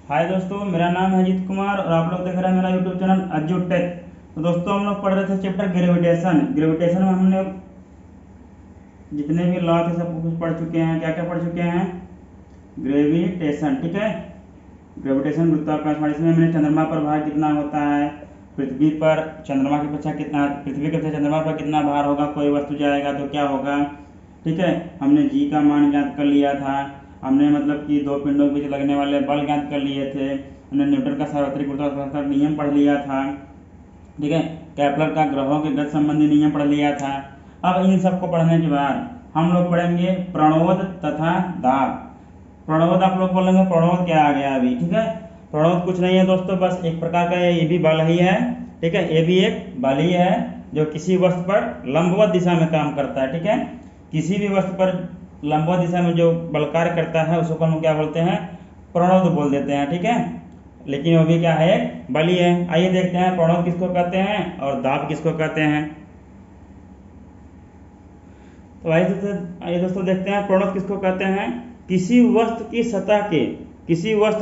हाय दोस्तों, मेरा नाम है अजीत कुमार और आप लोग देख रहे हैं मेरा यूट्यूब चैनल अज्जू टेक। तो दोस्तों, हम लोग पढ़ रहे थे चैप्टर ग्रेविटेशन। ग्रेविटेशन में हमने जितने भी लॉ थे सब कुछ पढ़ चुके हैं। क्या क्या पढ़ चुके हैं? ग्रेविटेशन, ठीक है। ग्रेविटेशन गुरुत्वाकर्षण, इसमें हमने चंद्रमा पर भार कितना होता है, पृथ्वी पर चंद्रमा की अपेक्षा कितना, पृथ्वी की अपेक्षा चंद्रमा पर कितना भार होगा, कोई वस्तु जाएगा तो क्या होगा, ठीक है। हमने जी का मान ज्ञात कर लिया था। हमने मतलब कि दो पिंडों के बीच लगने वाले बल ज्ञात कर लिए थे। हमने न्यूटन का सार्वत्रिक गुरुत्वाकर्षण नियम पढ़ लिया था, ठीक है। केपलर का ग्रहों के गति संबंधी नियम पढ़ लिया था। अब इन सबको पढ़ने के बाद हम लोग पढ़ेंगे प्रणोद तथा दाब। प्रणोद आप लोग बोलेंगे प्रणोद क्या आ गया अभी, ठीक है। प्रणोद कुछ नहीं है दोस्तों, बस एक प्रकार का ये भी बल ही है, ठीक है। ये भी एक बल ही है जो किसी वस्तु पर लंबवत दिशा में काम करता है, ठीक है। किसी भी वस्तु पर लंबवत दिशा में जो बल कार्य करता है उसको हम क्या बोलते हैं? प्रणोद बोल देते हैं, ठीक है। लेकिन वो भी क्या है? बल ही है। आइए देखते हैं प्रणोद किसको कहते हैं और दाब किसको कहते हैं। तो आइए दोस्तों देखते हैं प्रणोद किसको कहते हैं। किसी वस्तु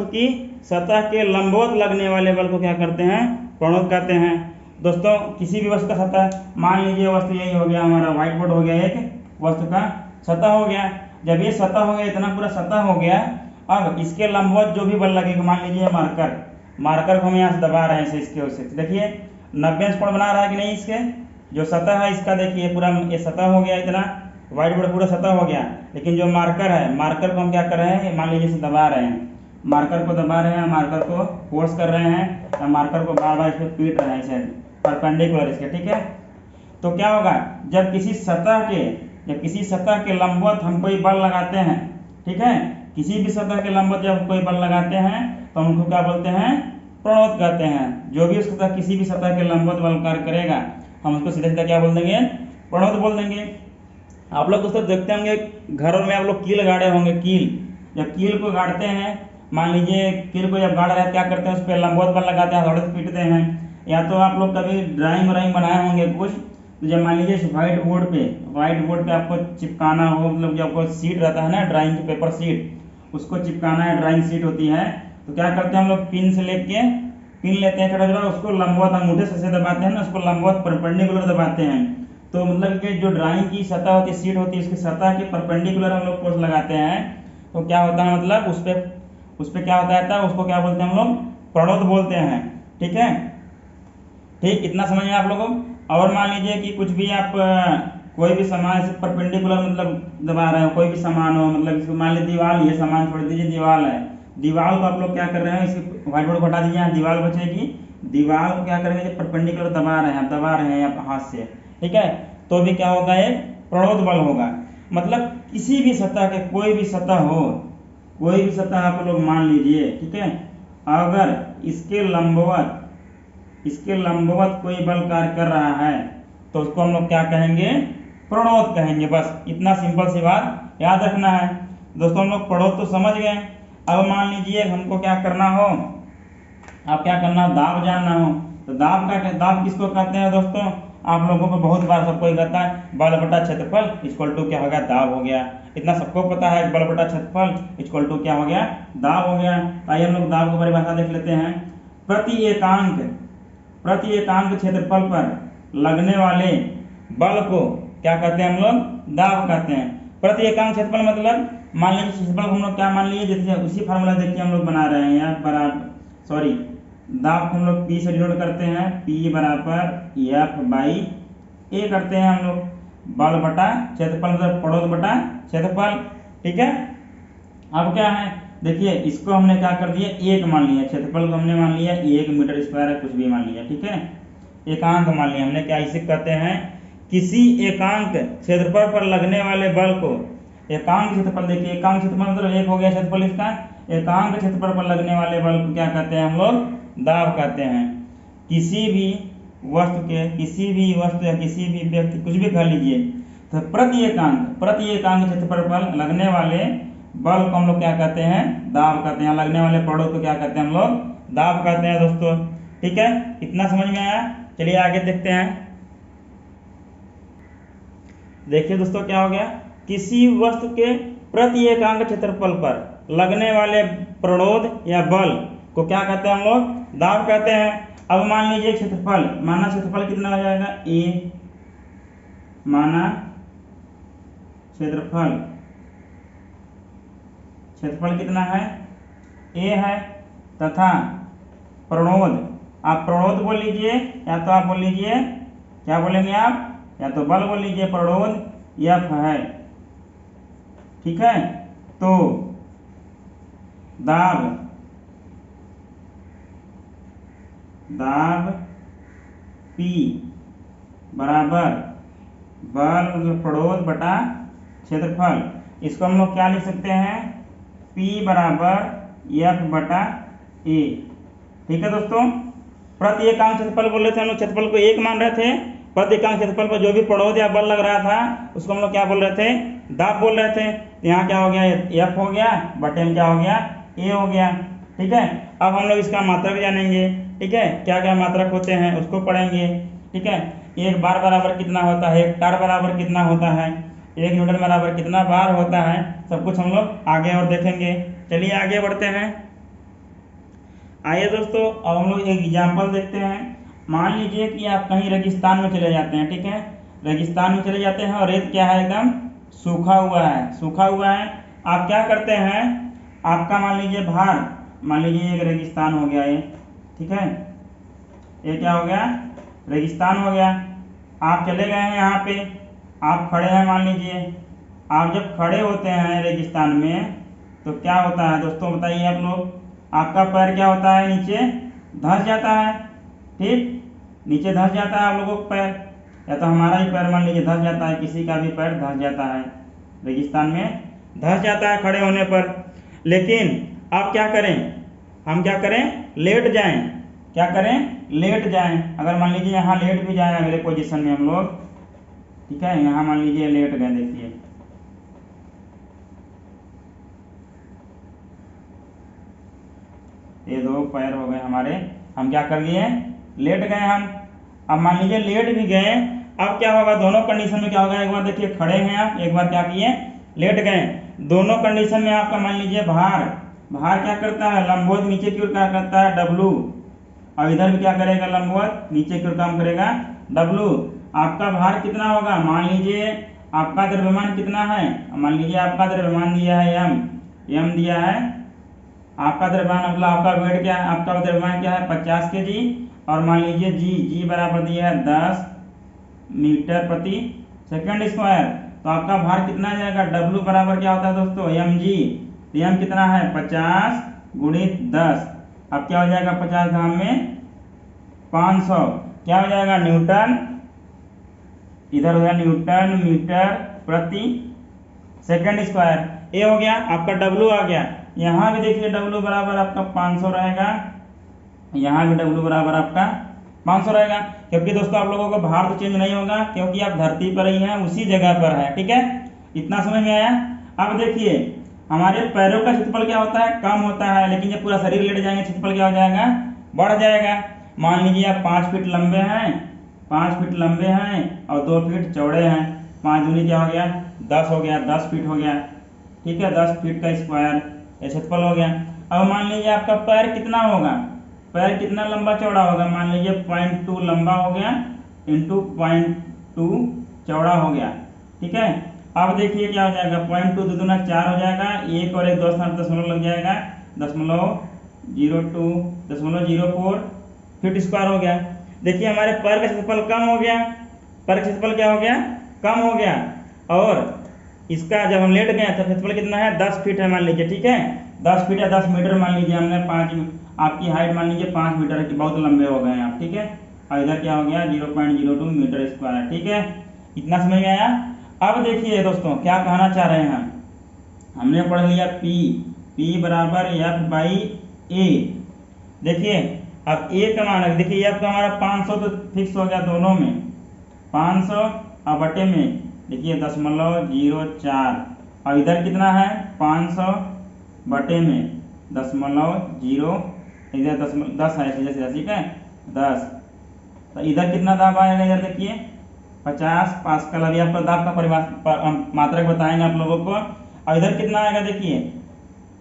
की सतह के लंबवत लगने वाले बल को क्या करते हैं? प्रणोद कहते हैं। दोस्तों, किसी भी वस्तु का सतह, मान लीजिए वस्तु यही हो गया, हमारा व्हाइट बोर्ड हो गया, एक वस्तु का सतह हो गया। जब ये सतह हो गया, इतना पूरा सतह हो गया, अब इसके लंबवत जो भी बल लगेगा, मान लीजिए मार्कर को हम यहाँ से दबा रहे हैं इसके उससे, देखिए 90 अंश कोण बना रहा है कि नहीं। इसके जो सतह है इसका देखिए पूरा ये सतह हो गया, इतना व्हाइट बोर्ड पूरा सतह हो गया। लेकिन जो मार्कर है, मार्कर को हम क्या कर रहे हैं, मान लीजिए इसे दबा रहे हैं, मार्कर को दबा रहे हैं, मार्कर को फोर्स कर रहे हैं, या मार्कर को बार बार इस पर पीट रहे हैं इसे परपेंडिकुलर इसके, ठीक है। तो क्या होगा, जब किसी सतह के लंबवत हम कोई बल लगाते हैं, ठीक है, किसी भी सतह के लंबवत जब कोई बल लगाते हैं तो हम उनको क्या बोलते हैं? प्रणोद कहते हैं। जो भी उसका किसी भी सतह के लंबवत बल कार्य करेगा हम उसको सीधा सीधा क्या बोल देंगे? प्रणोद बोल देंगे। आप लोग दोस्तों देखते होंगे घरों में आप लोग कील गाड़े होंगे। जब कील को गाड़ते हैं, मान लीजिए कील को जब गाड़ रहे हैं क्या करते हैं? उस पर लंबवत बल लगाते हैं, थोड़े से पीटते हैं। या तो आप लोग कभी ड्राइंग व्राइंग बनाए होंगे कुछ, तो जब मान लीजिए व्हाइट बोर्ड पे आपको चिपकाना हो, मतलब जो आपको सीट रहता है ना, ड्राइंग की पेपर सीट, उसको चिपकाना है, ड्राइंग सीट होती है, तो क्या करते हैं हम लोग? पिन लेते हैं छोटा छोटा, उसको लंबवत अंगूठे से दबाते हैं ना, उसको लंबवत परपेंडिकुलर दबाते हैं। तो मतलब कि जो ड्राइंग की सतह होती है, सीट होती है, उसकी सतह के परपेंडिकुलर हम लोग फोर्स लगाते हैं, तो क्या होता है, मतलब उस पे क्या होता है, उसको क्या बोलते हैं हम लोग? प्रणोद बोलते हैं, ठीक है। ठीक, इतना समझ में आप लोगों को। और मान लीजिए कि कुछ भी आप कोई भी सामान से परपेंडिकुलर मतलब दबा रहे हो, कोई भी सामान हो, मतलब इसको मान लीजिए दीवार, ये सामान छोड़ दीजिए, दीवार है, दीवार को आप लोग क्या कर रहे हैं, इसकी व्हाइट बोर्ड को हटा दीजिए, दीवार बचेगी। दीवार को क्या करेंगे? परपेंडिकुलर दबा रहे हैं हाथ से, ठीक है, तो भी क्या होगा? एक प्रणोद बल होगा। मतलब किसी भी सतह के, कोई भी सतह आप लोग मान लीजिए, ठीक है, अगर इसके लंबवत कोई बल कार्य कर रहा है तो उसको हम लोग क्या कहेंगे? प्रणोद कहेंगे। बस इतना सिंपल सी बात याद रखना है दोस्तों। हम लोग प्रणोद तो समझ गए। अब मान लीजिए हमको क्या करना हो, दाब जानना हो, तो दाब किसको कहते हैं दोस्तों? आप लोगों को बहुत बार सबको कहता है बल बटा क्षेत्रफल इक्वल टू क्या हो गया? दाब हो गया। इतना सबको पता है, बल बटा क्षेत्रफल इक्वल टू क्या हो गया? दाब हो गया। आइए हम लोग दाब की परिभाषा देख लेते हैं। प्रति एकांक क्षेत्रफल पर लगने वाले बल को क्या कहते हैं हम लोग? दाब कहते हैं। प्रति एकांक क्षेत्रफल मतलब मान लीजिए क्षेत्रफल को हम लोग क्या मान लीजिए, जैसे उसी फार्मूला देखिए हम लोग बना रहे हैं यहाँ बराबर, दाब को हम लोग P से डिनोट करते हैं, P बराबर F बाई A करते हैं हम लोग, बल बटा क्षेत्रफल मतलब प्रणोद बटा क्षेत्रफल, ठीक है। अब क्या है, देखिए इसको हमने क्या कर दिया? 1 मान लिया, क्षेत्रफल को हमने मान लिया 1 मीटर स्क्वायर है, कुछ भी मान लिया, ठीक है। एकांक मान लिया हमने, क्या इसे कहते हैं? किसी एकांक क्षेत्रफल पर लगने वाले बल को, एकांक क्षेत्रफल, देखिए एकांक क्षेत्रफल मतलब 1 हो गया क्षेत्रफल इसका, एकांक क्षेत्रफल पर लगने वाले बल को क्या कहते हैं हम लोग? दाब कहते हैं। किसी भी वस्तु या किसी भी व्यक्ति, कुछ भी कह लीजिए, तो प्रति एकांक क्षेत्रफल पर लगने वाले बल को हम लोग क्या कहते हैं? दाब कहते हैं। लगने वाले प्रणोद को क्या कहते हैं हम लोग? दाब कहते हैं दोस्तों, ठीक है। इतना समझ में आया? चलिए आगे देखते हैं। देखिए दोस्तों क्या हो गया, किसी वस्तु के प्रति एकांक क्षेत्रफल पर लगने वाले प्रणोद या बल को क्या कहते हैं हम लोग, दाब कहते हैं। अब मान लीजिए क्षेत्रफल, माना क्षेत्रफल कितना हो जाएगा, ए, माना क्षेत्रफल, क्षेत्रफल कितना है, ए है, तथा प्रणोद, आप प्रणोद बोल लीजिए या तो आप बोल लीजिए, क्या बोलेंगे आप, या तो बल बोल लीजिए, प्रणोद एफ है, ठीक है। तो दाब, दाब P बराबर बल मतलब प्रणोद बटा क्षेत्रफल। इसको हम लोग क्या लिख सकते हैं, P बराबर F बटा A, ठीक है दोस्तों। प्रति एकांक क्षेत्रफल बोल रहे थे हम लोग, क्षेत्रफल को एक मान रहे थे, प्रति एकांक क्षेत्रफल पर जो भी प्रणोद या बल लग रहा था उसको हम लोग क्या बोल रहे थे, दाब बोल रहे थे। तो यहाँ क्या हो गया, F हो गया, बटे में क्या हो गया, A हो गया, ठीक है। अब हम लोग इसका मात्रक जानेंगे, ठीक है, क्या क्या मात्रक होते हैं उसको पढ़ेंगे, ठीक है। एक बार बराबर कितना होता है, एक टार बराबर कितना होता है, एक न्यूटन बराबर कितना बार होता है, सब कुछ हम लोग आगे और देखेंगे। चलिए आगे बढ़ते हैं। आइए दोस्तों अब हम लोग एक एग्जाम्पल देखते हैं। मान लीजिए कि आप कहीं रेगिस्तान में चले जाते हैं, ठीक है, रेगिस्तान में चले जाते हैं और रेत क्या है, एकदम सूखा हुआ है, सूखा हुआ है। आप क्या करते हैं, आपका मान लीजिए भार, मान लीजिए एक रेगिस्तान हो गया ये, ठीक है, ये क्या हो गया, रेगिस्तान हो गया। आप चले गए हैं यहाँ पे, आप खड़े हैं, मान लीजिए आप जब खड़े होते हैं रेगिस्तान में तो क्या होता है दोस्तों, बताइए आप लोग, आपका पैर क्या होता है, नीचे धंस जाता है, ठीक, नीचे धंस जाता है आप लोगों का पैर, या तो हमारा ही पैर मान लीजिए धंस जाता है, किसी का भी पैर धंस जाता है, रेगिस्तान में धंस जाता है खड़े होने पर। लेकिन आप क्या करें, हम क्या करें, लेट जाएं, क्या करें, लेट जाएं। अगर मान लीजिए यहाँ लेट भी जाएं अगले पोजीशन में हम लोग, ठीक है, यहाँ मान लीजिए लेट गए, देखिए ये दो पैर हो गए हमारे, हम क्या कर लिए, लेट गए हम। अब मान लीजिए लेट भी गए, अब क्या होगा, दोनों कंडीशन में क्या होगा, एक बार देखिए खड़े हैं आप, एक बार क्या किए, लेट गए। दोनों कंडीशन में आपका मान लीजिए भार, भार क्या करता है, लंबवत नीचे की ओर क्या करता है, W, और इधर भी क्या करेगा, लंबवत नीचे की ओर काम करेगा, W। आपका भार कितना होगा, मान लीजिए आपका द्रव्यमान कितना है, मान लीजिए आपका द्रव्यमान दिया है m दिया है, आपका द्रव्यमान मतलब आपका वेट क्या है, आपका द्रव्यमान क्या है 50 kg, और मान लीजिए g बराबर दिया है 10 मीटर प्रति सेकंड स्क्वायर। तो आपका भार कितना आ जाएगा, W बराबर क्या होता है दोस्तों, mg, तो m कितना है 50 गुणित 10, अब क्या हो जाएगा 50 धाम में 500, क्या हो जाएगा न्यूटन, इधर हो गया न्यूटन मीटर प्रति सेकंड स्क्वायर, ये हो गया आपका W आ गया। यहाँ भी देखिए W बराबर आपका 500 रहेगा, यहाँ भी W बराबर आपका 500 रहेगा, क्योंकि दोस्तों आप लोगों का भार तो चेंज नहीं होगा क्योंकि आप धरती पर ही हैं, उसी जगह पर है, ठीक है, इतना समझ में आया। अब देखिए हमारे पैरों का क्षेत्रफल क्या होता है, कम होता है, लेकिन जब पूरा शरीर लेट जाएंगे क्षेत्रफल क्या हो जाएगा, बढ़ जाएगा। मान लीजिए आप 5 फीट लंबे हैं, 5 फीट लंबे हैं और 2 फीट चौड़े हैं, 5 दूनी क्या हो गया 10 हो गया, 10 फीट हो गया, ठीक है, 10 फीट का स्क्वायर ये क्षेत्रफल हो गया। अब मान लीजिए आपका पैर कितना होगा, पैर कितना लंबा चौड़ा होगा, मान लीजिए 0.2 लंबा हो गया इंटू 0.2 चौड़ा हो गया, ठीक है। अब देखिए क्या हो जाएगा, 0.2 दूना 4 हो जाएगा, एक और एक दशमलव लग जाएगा, 0.02 फीट स्क्वायर हो गया। देखिए हमारे पैर का क्षेत्रफल कम हो गया, पैर का क्षेत्रफल क्या हो गया, कम हो गया, और इसका जब हम लेट गए तो क्षेत्रफल कितना है 10 फीट है मान लीजिए, ठीक है, 10 फीट या 10 मीटर मान लीजिए, हमने 5, आपकी हाइट मान लीजिए 5 मीटर की, बहुत लंबे हो गए हैं आप, ठीक है, और इधर क्या हो गया 0.02 मीटर स्क्वायर, ठीक है, इतना समझ में आया। अब देखिए दोस्तों क्या कहना चाह रहे हैं, हमने पढ़ लिया P बराबर F बाई A। देखिए अब A का मान देखिए, F का हमारा 500 तो फिक्स हो गया दोनों में, 500 और बटे में देखिए 0.04, और इधर कितना है 500 बटे में 0.0, इधर 10 है सीधा, ठीक है 10, तो इधर कितना दाब आएगा, इधर देखिए 50 पास्कल, अभी आपको दाब का परिभाषा मात्रक बताएंगे आप लोगों को। और इधर कितना आएगा देखिए,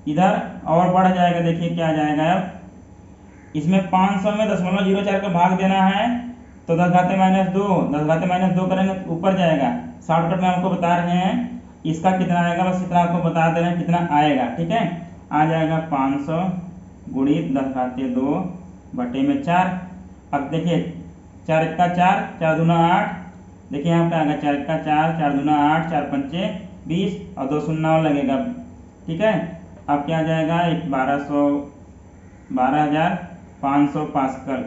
इधर और बढ़ जाएगा, देखिए क्या आ जाएगा अब इसमें 500 में 0.04 का भाग देना है, तो 10 घाते माइनस 2, 10 घाते माइनस 2 करेंगे तो ऊपर जाएगा। शॉर्टकट में आपको बता रहे हैं इसका कितना आएगा, बस इतना आपको बता दे रहे हैं कितना आएगा। ठीक है, आ जाएगा 500 गुणित 10 घाते 2 बटे में 4। अब देखिए 4 1 4, 4 दूना 8, देखिए यहाँ पे आएगा 4 1 4, 4 दूना 8, 4 पंचे 20 और 2 शून्य और लगेगा। ठीक है, अब क्या आ जाएगा 12,500 पास्कल।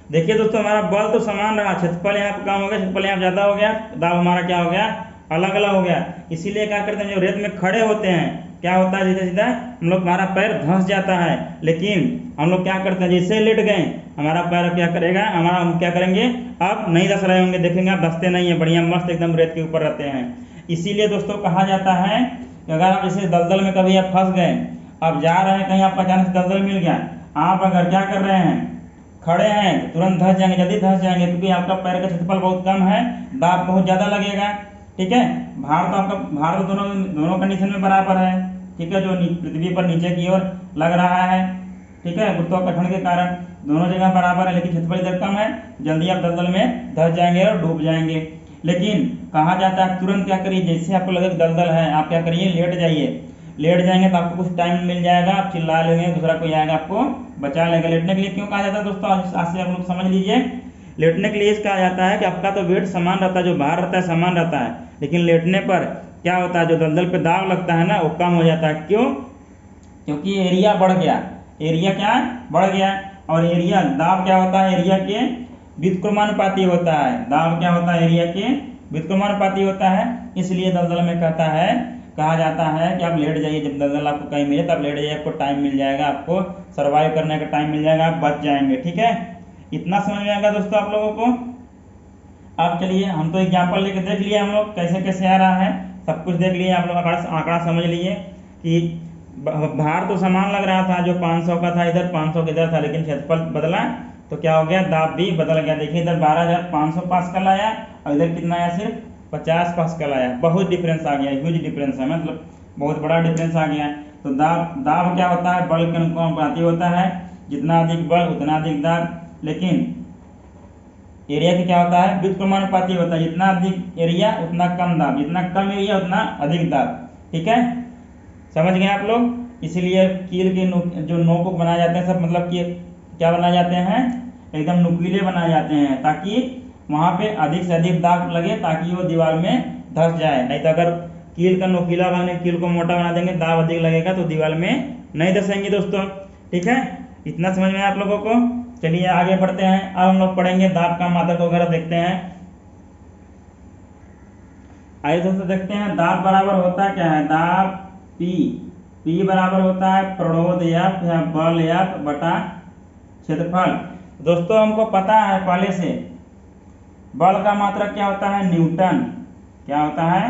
देखिए दोस्तों हमारा बल तो समान रहा, क्षेत्रफल यहाँ पे कम हो गया, क्षेत्रफल यहाँ ज़्यादा हो गया, दाब हमारा क्या हो गया, अलग अलग हो गया। इसीलिए क्या करते हैं, जब रेत में खड़े होते हैं क्या होता है, सीधा सीधा हम लोग हमारा पैर धंस जाता है, लेकिन हम लोग क्या करते हैं जैसे लेट गए हमारा पैर क्या करेगा, हमारा हम क्या करेंगे अब नहीं धंस रहे होंगे, देखेंगे आप धंसते नहीं है, बढ़िया मस्त एकदम रेत के ऊपर रहते हैं। इसीलिए दोस्तों कहा जाता है कि अगर आप जैसे दलदल में कभी आप फंस गए, आप जा रहे हैं कहीं, आपको अचानक से दलदल मिल गया, आप अगर क्या कर रहे हैं खड़े हैं तो तुरंत धंस जाएंगे, जल्दी धंस जाएंगे, क्योंकि आपका पैर का क्षेत्रफल बहुत कम है, दाब बहुत ज़्यादा लगेगा। ठीक है, भार तो आपका भार तो दोनों कंडीशन में बराबर है। ठीक है, जो पृथ्वी पर नीचे की ओर लग रहा है, ठीक है, गुरुत्वाकर्षण के कारण दोनों जगह बराबर है, लेकिन क्षेत्रफल इधर कम है, जल्दी आप दलदल में धंस जाएंगे और डूब जाएंगे। लेकिन कहा जाता है तुरंत क्या करिए, जैसे आपको लगे दलदल है आप क्या करिए लेट जाइए, लेट जाएंगे तो आपको कुछ टाइम मिल जाएगा, आप चिल्ला लेंगे, दूसरा कोई आएगा आपको बचा लेगा। लेटने के लिए क्यों कहा जाता है दोस्तों, आज से आप लोग समझ लीजिए। लेटने के लिए कहा जाता है कि आपका तो वेट समान रहता है, जो भार रहता है समान रहता है, लेकिन लेटने पर क्या होता है, जो दलदल पे दाब लगता है ना वो कम हो जाता है। क्यों? क्योंकि एरिया बढ़ गया, एरिया क्या बढ़ गया, और एरिया दाब क्या होता है, एरिया के व्युत्क्रमानुपाती होता है, दाब क्या होता है एरिया के व्युत्क्रमानुपाती होता है। इसलिए दलदल में कहा जाता है कि आप लेट जाइए, जब दलदल आपको कहीं मिले तब लेट जाइए, आपको टाइम मिल जाएगा, आपको सर्वाइव करने का टाइम मिल जाएगा, आप बच जाएंगे। ठीक है, इतना समझ में आएगा दोस्तों आप लोगों को। अब चलिए हम तो एग्जाम्पल लेके देख लिए, हम लोग कैसे कैसे आ रहा है सब कुछ देख लिए, आप लोग आंकड़ा समझ लिए कि भार तो समान लग रहा था, जो 500 का था इधर 500 का इधर था, लेकिन क्षेत्रफल बदला तो क्या हो गया, दाब भी बदल गया। देखिए इधर 12,500 पास्कल आया और इधर कितना आया, सिर्फ 50 पास्कल आया। बहुत डिफरेंस आ गया, ह्यूज डिफरेंस है, मतलब बहुत बड़ा डिफरेंस आ गया। तो दाब क्या होता है, बल के अनुपाती होता है, जितना अधिक बल उतना अधिक दाब। लेकिन एरिया की क्या होता है, व्युत्क्रमानुपाती होता है, जितना अधिक एरिया उतना कम दाब, जितना कम एरिया उतना अधिक दाब। ठीक है, समझ गए आप लोग। इसीलिए कील के जो नोक बनाए जाते हैं सब, मतलब कि क्या बनाए जाते हैं, एकदम नुकीले बनाए जाते हैं, ताकि वहाँ पे अधिक से अधिक दाब लगे, ताकि वो दीवार में धंस जाए। नहीं तो अगर कील का नोकीला बनाने, कील को मोटा बना देंगे, दाब अधिक लगेगा तो दीवार में नहीं धंसेंगे दोस्तों। ठीक है, इतना समझ में आप लोगों को। चलिए आगे बढ़ते हैं, अब हम लोग पढ़ेंगे दाब का मात्रक वगैरह देखते हैं। आइए दोस्तों देखते हैं दाब बराबर होता क्या है, दाब पी बराबर होता है प्रणोद एफ या बल एफ बटा क्षेत्रफल। दोस्तों हमको पता है पहले से, बल का मात्रक क्या होता है, न्यूटन। क्या होता है,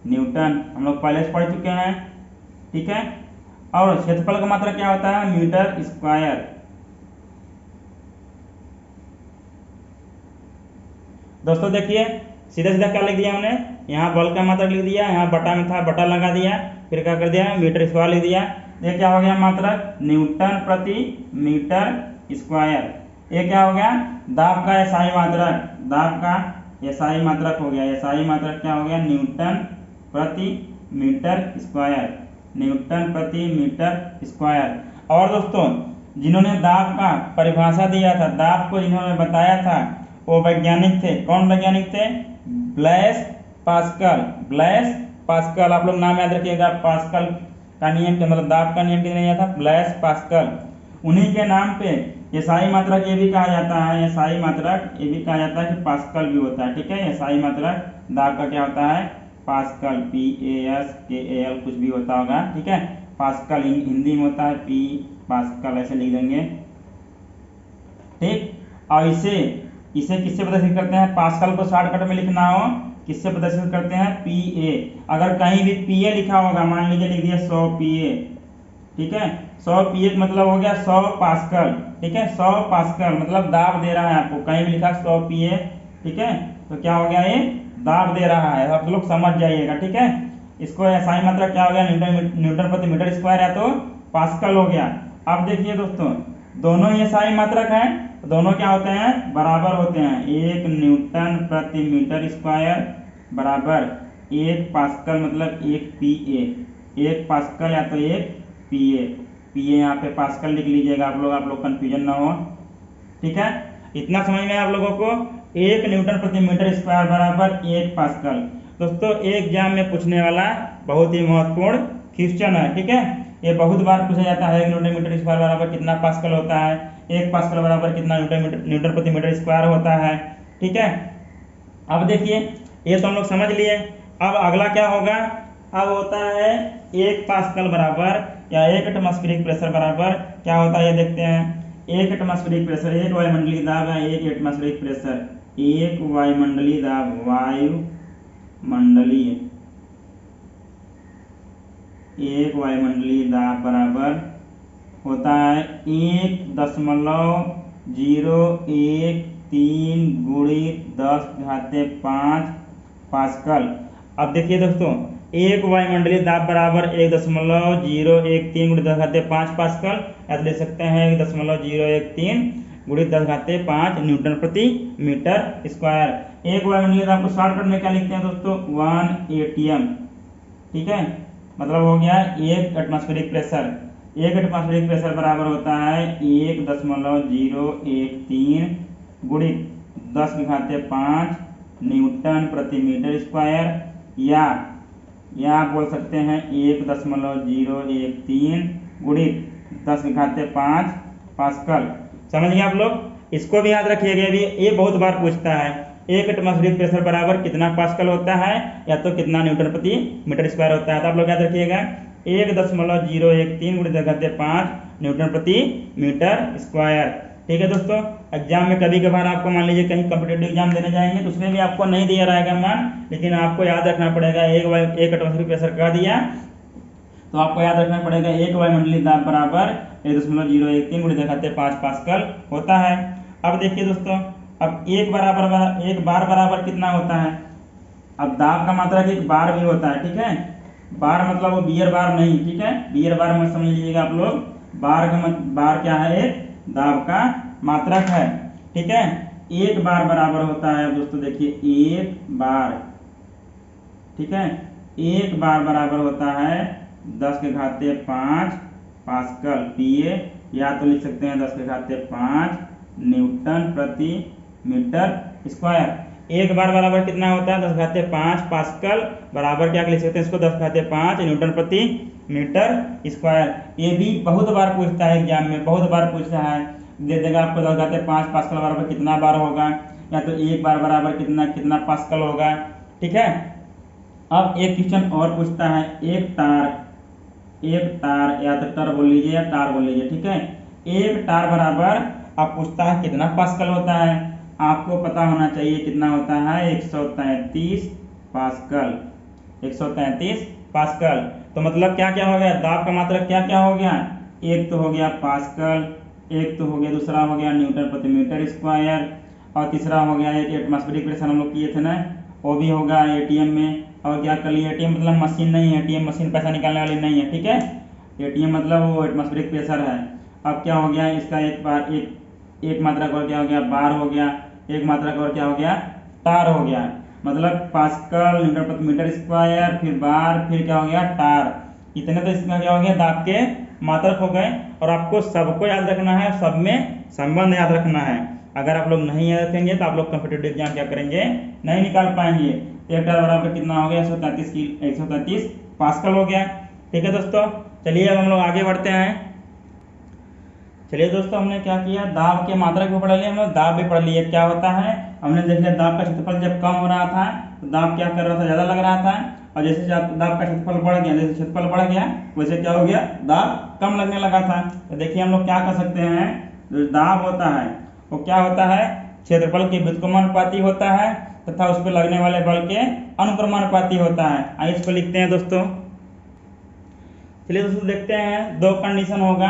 न्यूटन, हम लोग पहले से पढ़ चुके हैं। ठीक है, और क्षेत्रफल का मात्रक क्या होता है, मीटर स्क्वायर। दोस्तों देखिए सीधा सीधा क्या लिख दिया हमने, यहाँ बल का मात्रक लिख दिया, यहाँ बटा में था बटा लगा दिया, फिर क्या कर दिया मीटर स्क्वायर लिख दिया। ये क्या हो गया मात्रक, न्यूटन प्रति मीटर स्क्वायर। ये क्या हो गया, दाब का एसआई मात्रक, दाब का एसआई मात्रक हो गया। एसआई मात्रक क्या हो गया, न्यूटन प्रति मीटर स्क्वायर, न्यूटन प्रति मीटर स्क्वायर। और दोस्तों जिन्होंने दाब का परिभाषा दिया था, दाब को जिन्होंने बताया था वो वैज्ञानिक थे। कौन वैज्ञानिक थे, ब्लैस पास्कल। ब्लैस पास्कल, आप लोग नाम याद रखिएगा, पास्कल का नियम के मतलब दाब का नियम किसने दिया था, ब्लैस पास्कल। उन्हीं के नाम पे एसआई मात्रक ये भी कहा जाता है, एसआई मात्रक ये भी कहा जाता है कि पास्कल भी होता है। ठीक है, एसआई मात्रक दाब का क्या होता है, पास्कल, PASKAL कुछ भी होता होगा। ठीक है, पास्कल हिंदी में होता है P पास्कल, ऐसे लिख देंगे। ठीक, और इसे किससे प्रदर्शित करते हैं, पास्कल को शॉर्टकट में लिखना हो किससे प्रदर्शित करते हैं, PA। अगर कहीं भी PA लिखा होगा, मान लीजिए लिख दिया 100 PA, ठीक है, 100 PA मतलब हो गया 100 पास्कल। ठीक है, 100 पास्कल मतलब दाब दे रहा है आपको, कहीं भी लिखा 100 PA। ठीक है, तो क्या हो गया, ये दाब दे रहा है, आप लोग समझ जाइएगा। ठीक है, इसको एसआई मात्रक क्या हो गया, न्यूटन प्रति मीटर स्क्वायर है तो पास्कल हो गया। अब देखिए दोस्तों दोनों ये सारी मात्रक हैं, दोनों क्या होते हैं, बराबर होते हैं। 1 न्यूटन प्रति मीटर स्क्वायर बराबर 1 पास्कल मतलब 1 पीए, 1 पास्कल या तो 1 पीए। पीए यहाँ पे पास्कल लिख लीजिएगा आप लोग कंफ्यूजन ना हो, ठीक है। इतना समझ में आप लोगों को 1 न्यूटन प्रति मीटर स्क्वायर बराबर 1 पास्कल। दोस्तों एग्जाम में पूछने वाला बहुत ही महत्वपूर्ण क्वेश्चन है, ठीक है। ये बहुत बार पूछा जाता है 1 न्यूटन मीटर स्क्वायर बराबर कितना पास्कल होता है, 1 पास्कल बराबर कितना न्यूटन प्रति मीटर स्क्वायर होता है, ठीक है। अब देखिए ये तो हम लोग समझ लिए। अब अगला क्या होगा, अब होता है 1 पास्कल बराबर या 1 एटमॉस्फेरिक प्रेशर बराबर क्या होता है, ये देखते हैं। 1 एटमॉस्फेरिक प्रेशर, 1 वायुमंडलीय दाब या 1 एटमॉस्फेरिक प्रेशर, 1 वायुमंडलीय दाब, वायुमंडलीय 1 वायुमंडलीय दाब बराबर होता है 1.013 गुणित 10⁵ पास्कल। अब देखिए दोस्तों 1 वायुमंडलीय दाब बराबर 1.013 गुणित 10⁵ पास्कल, या तो ले सकते हैं 1.013 गुणित 10⁵ न्यूटन प्रति मीटर स्क्वायर। 1 वायुमंडलीय दाब को शॉर्टकट में क्या लिखते हैं दोस्तों, 1 atm, ठीक है। मतलब हो गया 1 एटमॉस्फेरिक प्रेशर। 1 एटमॉस्फेरिक प्रेशर बराबर होता है 1.013 गुणित 10⁵ न्यूटन प्रति मीटर स्क्वायर, या आप बोल सकते हैं 1.013 गुणित 10⁵ पास्कल। समझ गए आप लोग। इसको भी याद रखिएगा, भी ये बहुत बार पूछता है 1 एटमॉस्फेरिक प्रेशर बराबर कितना पास्कल होता है या तो कितना न्यूटन प्रति मीटर स्क्वायर होता है। तो आप लोग याद रखिएगा 1.013 गुणित 10⁵ न्यूटन प्रति मीटर स्क्वायर, ठीक है दोस्तों। एग्जाम में कभी कभार आपको मान लीजिए कहीं कॉम्पिटेटिव एग्जाम देने जाएंगे तो उसमें भी आपको नहीं दिया रहेगा मान, लेकिन आपको याद रखना पड़ेगा 1 एटमॉस्फेरिक प्रेशर का दिया तो आपको याद रखना पड़ेगा 1 वायुमंडलीय दाब बराबर 1.013 गुणित 10⁵ पास्कल होता है। अब देखिए दोस्तों, अब एक बार बराबर कितना होता है, अब दाब का मात्रक एक बार भी होता है, ठीक है। बार मतलब वो बियर बार नहीं, ठीक है, बियर बार मत समझ लीजिएगा आप लोग। बार क्या है, एक दाब का मात्रक है, ठीक है। 1 बार बराबर होता है दोस्तों, देखिए 1 बार, ठीक है, 1 बार बराबर होता है 10⁵ पास्कल पीए, या तो लिख सकते हैं 10⁵ न्यूटन प्रति मीटर स्क्वायर। 1 बार बराबर कितना होता है, 10⁵ पास्कल बराबर क्या लिख सकते हैं इसको, 10⁵ न्यूटन प्रति मीटर स्क्वायर। ये भी बहुत बार पूछता है एग्जाम में, बहुत बार पूछता है, दे देगा आपको 10⁵ पास्कल बराबर कितना बार होगा, या तो 1 बार बराबर कितना पास्कल होगा, ठीक है। अब एक क्वेश्चन और पूछता है, एक तार या तो टर बोल लीजिए या टार बोल लीजिए, ठीक है। एक टार बराबर अब पूछता है कितना पास्कल होता है, आपको पता होना चाहिए कितना होता है, 133 पास्कल, 133 पास्कल। तो मतलब क्या क्या हो गया, दाब का मात्रक क्या क्या हो गया, एक तो हो गया पास्कल, एक तो हो गया, दूसरा हो गया न्यूटन प्रति मीटर स्क्वायर, और तीसरा हो गया एक एटमॉस्फेरिक प्रेशर हम लोग किए थे ना, वो भी होगा एटीएम में। और क्या कर लिए, एटीएम मतलब मशीन नहीं है, एटीएम मशीन पैसा निकालने वाली नहीं है, ठीक है। एटीएम मतलब वो एटमॉस्फेरिक प्रेशर है। अब क्या हो गया, इसका एक मात्रक और क्या हो गया, बार हो गया, एक मात्रक और क्या हो गया, टार हो गया। मतलब पास्कल, न्यूटन प्रति मीटर स्क्वायर, फिर बार, फिर क्या हो गया, टार। इतने तो इसका क्या हो गया, दाब के मात्रक हो गए। और आपको सबको याद रखना है, सब में संबंध याद रखना है। अगर आप लोग नहीं याद रखेंगे तो आप लोग कॉम्पिटिटिव एग्जाम क्या करेंगे, नहीं निकाल पाएंगे। एक टार बराबर कितना हो गया, 133 पास्कल हो गया, ठीक है दोस्तों। चलिए अब हम लोग आगे बढ़ते हैं। चलिए दोस्तों, हमने क्या किया, दाब के मात्रक भी पढ़ लिए, हम लोग दाब भी पढ़ लिए। क्या होता है, हमने देख लिया दाब का क्षेत्रफल जब कम हो रहा था तो दाब क्या कर रहा था, ज्यादा लग रहा था। और जैसे दाब का क्षेत्रफल बढ़ गया, जैसे क्षेत्रफल बढ़ गया वैसे क्या हो गया, दाब कम लगने लगा था। तो देखिए हम लोग क्या कर सकते हैं, जो दाब होता है वो क्या होता है, क्षेत्रफल के व्युत्क्रमानुपाती होता है तथा उस पर लगने वाले बल के अनुक्रमानुपाती होता है। आइए इसको लिखते हैं दोस्तों। चलिए दोस्तों देखते हैं, दो कंडीशन होगा,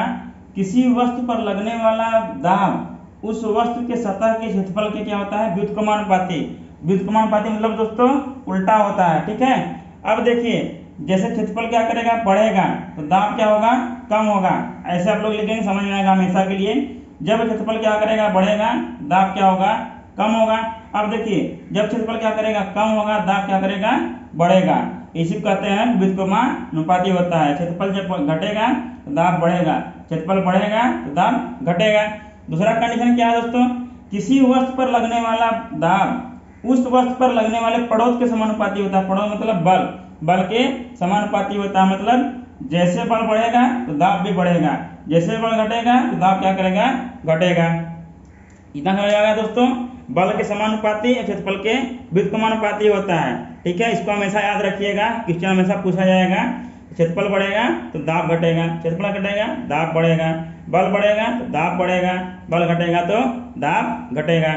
किसी वस्तु पर लगने वाला दाब उस वस्तु के सतह के क्षेत्रफल के क्या होता है, व्युत्क्रमानुपाती। व्युत्क्रमानुपाती मतलब दोस्तों उल्टा होता है, ठीक है। अब देखिए जैसे क्षेत्रफल क्या करेगा, बढ़ेगा तो दाब क्या होगा, कम होगा, ऐसे आप लोग लिखेंगे, समझ में आएगा हमेशा के लिए। जब क्षेत्रफल क्या करेगा, बढ़ेगा, दाब क्या होगा, कम होगा। अब देखिए, जब क्षेत्रफल क्या करेगा, कम होगा, दाब क्या करेगा, बढ़ेगा। इसी को कहते हैं व्युत्क्रमानुपाती होता है। क्षेत्रफल जब घटेगा तो दाब बढ़ेगा, क्षेत्रफल बढ़ेगा तो दाब घटेगा। दूसरा कंडीशन क्या है दोस्तों, किसी वस्तु पर लगने वाला दाब उस वस्तु पर लगने वाले पड़ोस के समानुपाती होता है। पड़ोस मतलब बल, बल के समानुपाती होता है। मतलब जैसे बल बढ़ेगा तो दाब भी बढ़ेगा, जैसे बल घटेगा तो दाब क्या करेगा, घटेगा। इतना समझ आएगा दोस्तों, बल के समानुपाती और क्षेत्रफल के व्युत्क्रमानुपाती होता है। ठीक है, इसको हमेशा याद रखिएगा, क्वेश्चन हमेशा पूछा जाएगा। क्षेत्रफल बढ़ेगा तो दाब घटेगा, क्षेत्रफल घटेगा दाब बढ़ेगा, बल बढ़ेगा तो दाब बढ़ेगा, बल घटेगा तो दाब घटेगा।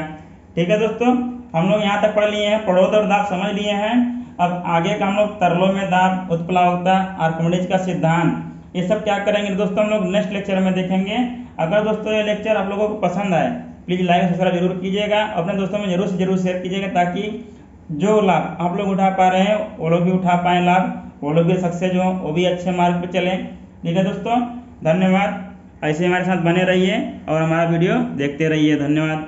ठीक है दोस्तों, हम लोग यहाँ तक पढ़ लिए हैं, पड़ोस और दाब समझ लिए हैं। अब आगे का हम लोग तरलों में दाब, उत्प्लावकता, आर्किमिडीज का सिद्धांत, ये सब क्या करेंगे दोस्तों हम लोग नेक्स्ट लेक्चर में देखेंगे। अगर दोस्तों ये लेक्चर आप लोगों को पसंद आए, प्लीज़ लाइक सब्सक्राइब जरूर कीजिएगा, अपने दोस्तों में जरूर से जरूर शेयर कीजिएगा, ताकि जो लाभ आप लोग उठा पा रहे हैं वो लोग भी उठा पाएँ लाभ, वो लोग भी सक्सेस हो, वो भी अच्छे मार्ग पे चलें। ठीक है दोस्तों, धन्यवाद। ऐसे हमारे साथ बने रहिए और हमारा वीडियो देखते रहिए। धन्यवाद।